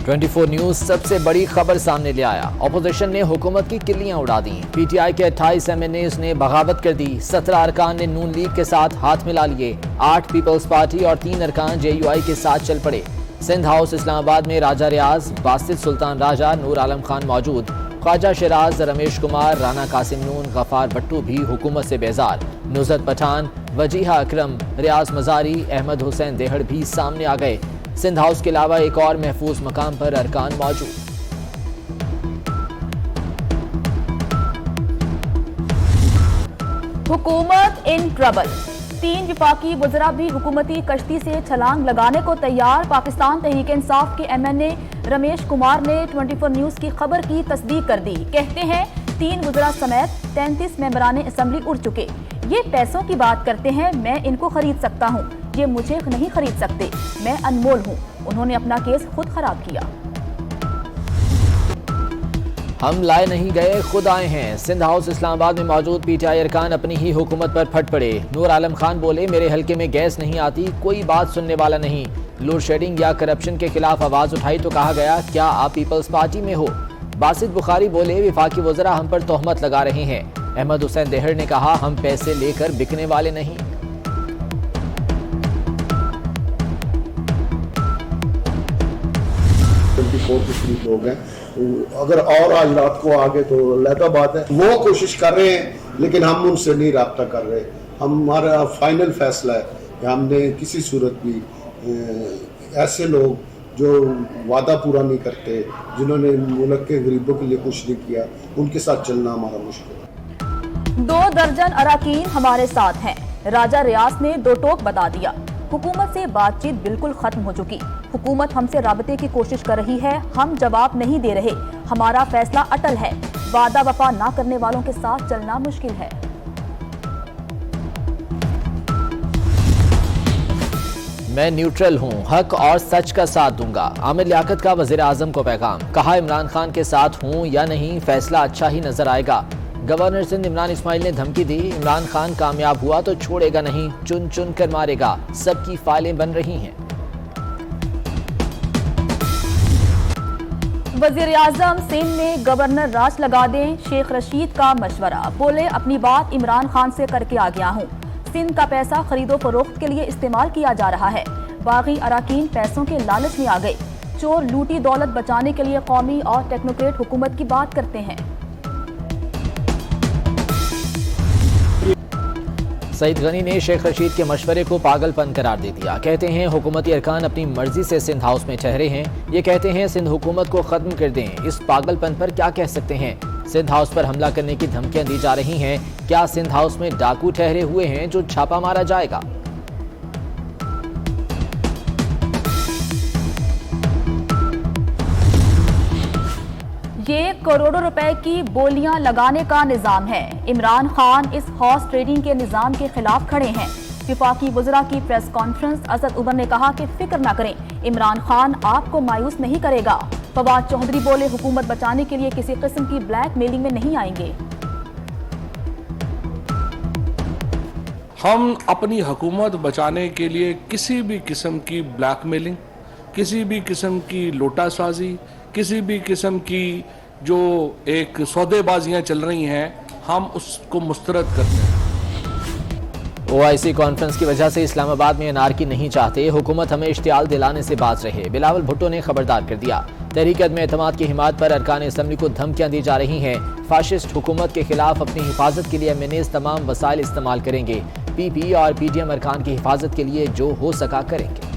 24 news सबसे बड़ी खबर सामने ले आया। ऑपोजिशन ने हुकूमत की किल्लियां उड़ा दी। पीटीआई के 28 एमएनएज ने बगावत कर दी। 17 अरकान ने नून लीग के साथ हाथ मिला लिए। 8 पीपल्स पार्टी और 3 अरकान जेयूआई के साथ चल पड़े। सिंध हाउस इस्लामाबाद में राजा रियाज, बासित सुल्तान राजा, नूर आलम खान मौजूद। ख्वाजा शराज, रमेश कुमार, राना कासिम नून, गफार भट्टू भी हुकूमत से बेजार। नुसरत पठान, वजीहा अकरम, रियाज मजारी, अहमद हुसैन देहड़ भी सामने आ गए। सिंध हाउस के अलावा एक और महफूज मकाम पर अरकान मौजूद। हुकूमत इन ट्रबल। 3 विफाकी वज़रा भी हुकूमती कश्ती से छलांग लगाने को तैयार। पाकिस्तान तहरीक इंसाफ के एमएनए रमेश कुमार ने 24 न्यूज की खबर की तस्दीक कर दी। कहते हैं 3 वज़रा समेत 33 मेंबरान असम्बली उड़ चुके। ये पैसों की बात करते हैं, मैं इनको खरीद सकता हूँ, ये मुझे नहीं खरीद सकते, मैं अनमोल हूँ। उन्होंने अपना केस खुद खराब किया। हम लाए नहीं गए, खुद आए हैं। सिंध हाउस इस्लामाबाद में मौजूद पीटीआई अरकान अपनी ही हुकूमत पर फट पड़े। नूर आलम खान बोले, मेरे हल्के में गैस नहीं आती, कोई बात सुनने वाला नहीं। लोड शेडिंग या करप्शन के खिलाफ आवाज उठाई तो कहा गया, क्या आप पीपल्स पार्टी में हो? बासित बुखारी बोले, विफाकी वज़रा हम पर तोहमत लगा रहे हैं। अहमद हुसैन देहड़ ने कहा, हम पैसे लेकर बिकने वाले नहीं। लोग हैं, अगर और आज रात को आगे तो लहदा बात है। वो कोशिश कर रहे हैं लेकिन हम उनसे नहीं राब्ता कर रहे। हमारा फाइनल फैसला है कि हमने किसी सूरत भी ऐसे लोग जो वादा पूरा नहीं करते, जिन्होंने मुल्क के गरीबों के लिए कुछ नहीं किया, उनके साथ चलना हमारा मुश्किल है। 2 दर्जन अराकीन हमारे साथ हैं। राजा रियाज ने 2 टोक बता दिया। हुकूमत से बातचीत बिल्कुल खत्म हो चुकी। हुकूमत हमसे राबते की कोशिश कर रही है, हम जवाब नहीं दे रहे। हमारा फैसला अटल है, वादा वफा ना करने वालों के साथ चलना मुश्किल है। मैं न्यूट्रल हूँ, हक और सच का साथ दूंगा। आमिर लियाकत का वज़ीर आज़म को पैगाम। कहा, इमरान खान के साथ हूँ या नहीं, फैसला अच्छा ही नजर आएगा। गवर्नर सिंध इमरान इस्माइल ने धमकी दी, इमरान खान कामयाब हुआ तो छोड़ेगा नहीं, चुन चुन कर मारेगा। सबकी फाइलें बन रही हैं। वज़ीर आज़म सिंध में गवर्नर राज लगा दें, शेख रशीद का मशवरा। बोले, अपनी बात इमरान खान से करके आ गया हूँ। सिंध का पैसा खरीदो फरोख्त के लिए इस्तेमाल किया जा रहा है। बागी अराकीन पैसों के लालच में आ गए। चोर लूटी दौलत बचाने के लिए कौमी और टेक्नोक्रेट हुकूमत की बात करते हैं। सईद गनी ने शेख रशीद के मशवरे को पागलपन करार दे दिया। कहते हैं हुकूमती अरकान अपनी मर्जी से सिंध हाउस में ठहरे हैं। ये कहते हैं सिंध हुकूमत को खत्म कर दें। इस पागलपन पर क्या कह सकते हैं? सिंध हाउस पर हमला करने की धमकियां दी जा रही हैं। क्या सिंध हाउस में डाकू ठहरे हुए हैं जो छापा मारा जाएगा? ये करोड़ों रुपए की बोलियां लगाने का निजाम है। इमरान खान इस हॉर्स ट्रेडिंग के निजाम के खिलाफ खड़े हैं। विफाकी वज़रा की प्रेस कॉन्फ्रेंस। असद उमर ने कहा कि फिक्र न करें, इमरान खान आपको मायूस नहीं करेगा। फवाद चौधरी बोले, हुकूमत बचाने के लिए किसी किस्म की ब्लैक मेलिंग में नहीं आएंगे। हम अपनी हुकूमत बचाने के लिए किसी भी किस्म की ब्लैकमेलिंग, किसी भी किस्म की लोटासाजी, किसी भी किस्म की जो एक सौदेबाजियां चल रही हैं, हम उसको मुस्तरद करते हैं। ओआईसी कॉन्फ्रेंस की वजह से इस्लामाबाद में अनारकी नहीं चाहते, हुकूमत हमें इश्तियाल दिलाने से बाज रहे। बिलावल भुट्टो ने खबरदार कर दिया। तहरीक अदम एतमाद की हिमायत पर अरकान असम्बली को धमकियां दी जा रही हैं। फाशिस्ट हुकूमत के खिलाफ अपनी हिफाजत के लिए एमएनएज तमाम वसाइल इस्तेमाल करेंगे। पीपी और पीडीएम अरकान की हिफाजत के लिए जो हो सका करेंगे।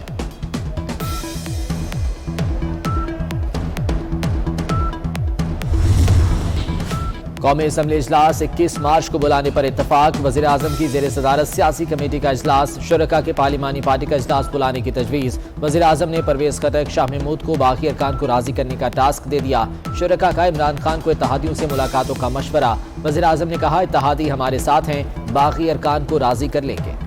कौमी असम्बली इजलास 21 मार्च को बुलाने पर इत्तफाक। वज़ीर आज़म की ज़ेर सदारत सियासी कमेटी का इजलास। शुरका के पार्लिमानी पार्टी का इजलास बुलाने की तजवीज़। वज़ीर आज़म ने परवेज़ खटक, शाह महमूद को बाकी अरकान को राजी करने का टास्क दे दिया। शुरका का इमरान खान को इत्तहादियों से मुलाकातों का मशवरा। वज़ीर आज़म ने कहा, इत्तहादी हमारे साथ हैं, बाकी अरकान को राजी कर लेंगे।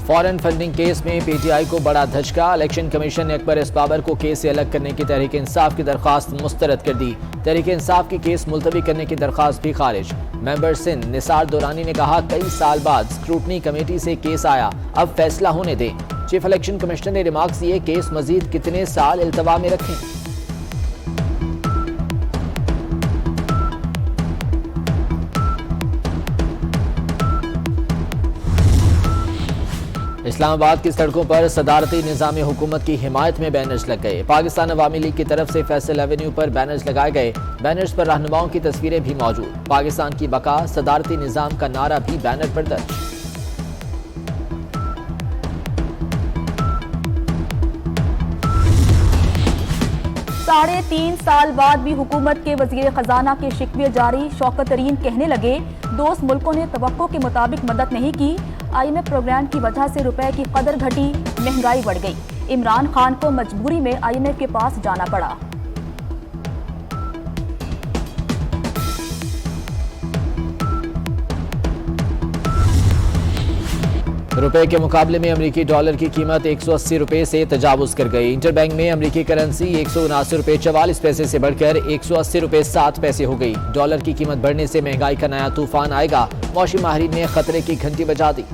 फॉरेन फंडिंग केस में पीटीआई को बड़ा धचका। इलेक्शन कमीशन ने अकबर एस बाबर को केस से अलग करने की तहरीक इंसाफ की दरख्वास्त मुस्तरद कर दी। तहरीक इंसाफ की केस मुलतवी करने की दरख्वास्त भी खारिज। मेंबर सिंध निसार दुरानी ने कहा, कई साल बाद स्क्रूटनी कमेटी से केस आया, अब फैसला होने दें। चीफ इलेक्शन कमिश्नर ने रिमार्क्स दिए, केस मजीद कितने साल इल्तवा में रखें। इस्लामाबाद की सड़कों पर सदारती निज़ाम हुकूमत की हिमायत में बैनर्स लग गए। पाकिस्तान अवामी लीग की तरफ से फैसल एवेन्यू पर बैनर्स लगाए गए। बैनर्स पर रहनुमाओं की तस्वीरें भी मौजूद। पाकिस्तान की बका, सदारती निज़ाम का नारा भी बैनर पर दर्ज। साढ़े 3 साल बाद भी हुकूमत के वजीर खजाना के शिकवे जारी। शौकत तरीन कहने लगे, दोस्त मुल्कों ने तवक्को के मुताबिक मदद नहीं की। IMF प्रोग्राम की वजह से रुपए की कदर घटी, महंगाई बढ़ गई। इमरान खान को मजबूरी में IMF के पास जाना पड़ा। रुपए के मुकाबले में अमरीकी डॉलर की कीमत 180 रुपए से तजावुज कर गई। इंटरबैंक में अमरीकी करेंसी 179 रुपए 44 पैसे से बढ़कर 180 रुपए 7 पैसे हो गई। डॉलर की कीमत बढ़ने से महंगाई का नया तूफान आएगा। मौसमी माहिरीन ने खतरे की घंटी बजा दी।